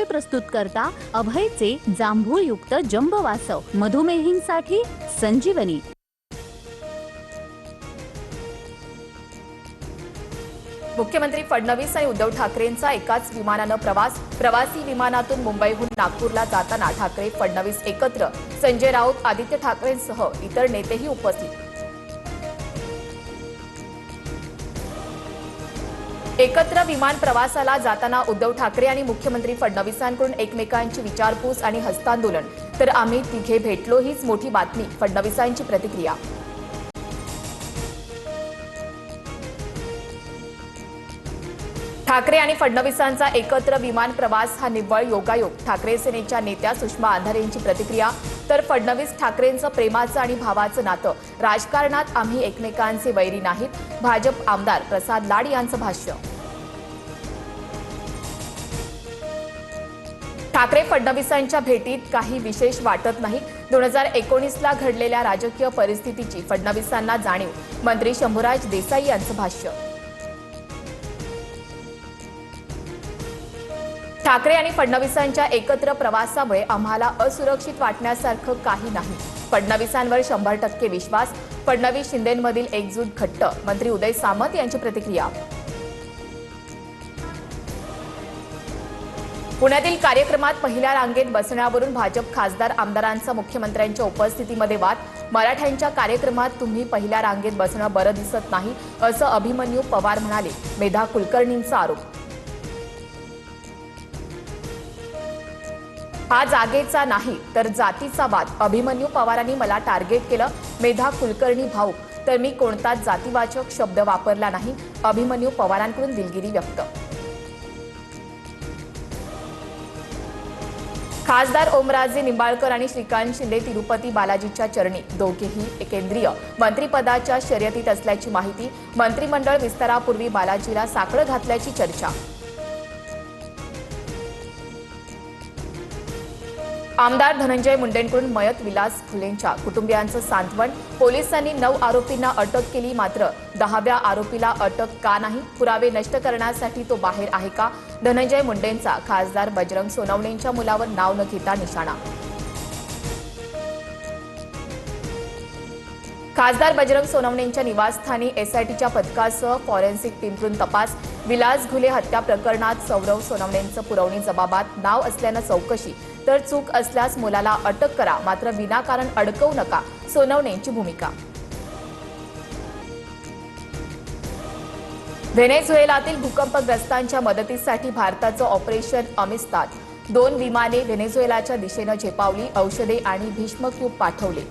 परिचय प्रस्तुत करता अभयचे जांभूळयुक्त जंब वासव मधुमेहींसाठी संजीवनी। मुख्यमंत्री फडणवीस आणि उद्धव ठाकरेंचा एकाच विमानानं प्रवासी विमानातून मुंबईहून नागपूरला जाताना ठाकरे फडणवीस एकत्र, संजय राऊत आदित्य ठाकरेंसह इतर नेतेही उपस्थित। एकत्र विमान प्रवासाला जाताना उद्धव ठाकरे आणि मुख्यमंत्री फडणवीसांकडून एकमेकांची विचारपूस आणि हस्तांदोलन, तर आम्ही तिघे भेटलो हीच मोठी बातमी, फडणवीसांची प्रतिक्रिया। ठाकरे आणि फडणवीसांचा एकत्र विमान प्रवास हा निव्वळ योगायोग, ठाकरे सेनेच्या नेत्या सुषमा अंधारेंची प्रतिक्रिया। तर फडणवीस ठाकरेंचं प्रेमाचं आणि भावाचं नातं, राजकारणात आम्ही एकमेकांचे वैरी नाहीत, भाजप आमदार प्रसाद लाड यांचं भाष्य। ठाकरे फडणवीसांच्या भेटीत काही विशेष वाटत नाही, 2019ला घडलेल्या राजकीय परिस्थितीची फडणवीसांना जाणीव, मंत्री शंभूराज देसाई यांचं भाष्य। ठाकरे आणि फडणवीसांच्या एकत्र प्रवासामुळे आम्हाला असुरक्षित वाटण्यासारखं काही नाही, फडणवीसांवर 100% विश्वास, फडणवीस शिंदेंमधील एकजूट घट्ट, मंत्री उदय सामंत यांची प्रतिक्रिया। पुण्यातील कार्यक्रमात पहिल्या रांगेत बसण्यावरून भाजप खासदार आमदारांचा मुख्यमंत्र्यांच्या उपस्थितीमध्ये वाद, मराठ्यांच्या कार्यक्रमात तुम्ही पहिल्या रांगेत बसणं बरं दिसत नाही असं अभिमन्यू पवार म्हणाले, मेधा कुलकर्णींचा आरोप। हा जागेचा नाही तर जातीचा वाद, अभिमन्यू पवारांनी मला टार्गेट केलं, मेधा कुलकर्णी भाऊक, तर मी कोणताच जातीवाचक शब्द वापरला नाही, अभिमन्यू पवारांकडून दिलगिरी व्यक्त। खासदार ओमराजे निंबाळकर आणि श्रीकांत शिंदे तिरुपती बालाजीच्या चरणी, दोघेही केंद्रीय मंत्रिपदाच्या शर्यतीत असल्याची माहिती, मंत्रिमंडळ विस्तारापूर्वी बालाजीला साकडं घातल्याची चर्चा। आमदार धनंजय मुंडेंकडून मयत विलास फुलेंच्या कुटुंबियांचं सांत्वन, पोलिसांनी 9 आरोपींना अटक केली, मात्र 10व्या आरोपीला अटक का नाही, पुरावे नष्ट करण्यासाठी तो बाहेर आहे का, धनंजय मुंडेंचा खासदार बजरंग सोनवणेंच्या मुलावर नाव न घेता निशाणा। खासदार बजरंग सोनवणेंच्या निवासस्थानी एसआयटीच्या पथकासह फॉरेन्सिक टीमकडून तपास, विलास घुले हत्या प्रकरणात सौरव सोनवणेंचं पुरवणी जबाबात नाव असल्यानं चौकशी, तर चूक असल्यास मुलाला अटक करा, मात्र विनाकारण अडकवू नका, सोनवणेंची भूमिका। व्हेनेझुएलातील भूकंपग्रस्तांच्या मदतीसाठी भारताचं ऑपरेशन अमिस्ताद, 2 विमाने व्हेनेझुएलाच्या दिशेनं झेपावली, औषधे आणि भीष्म क्यूब पाठवले।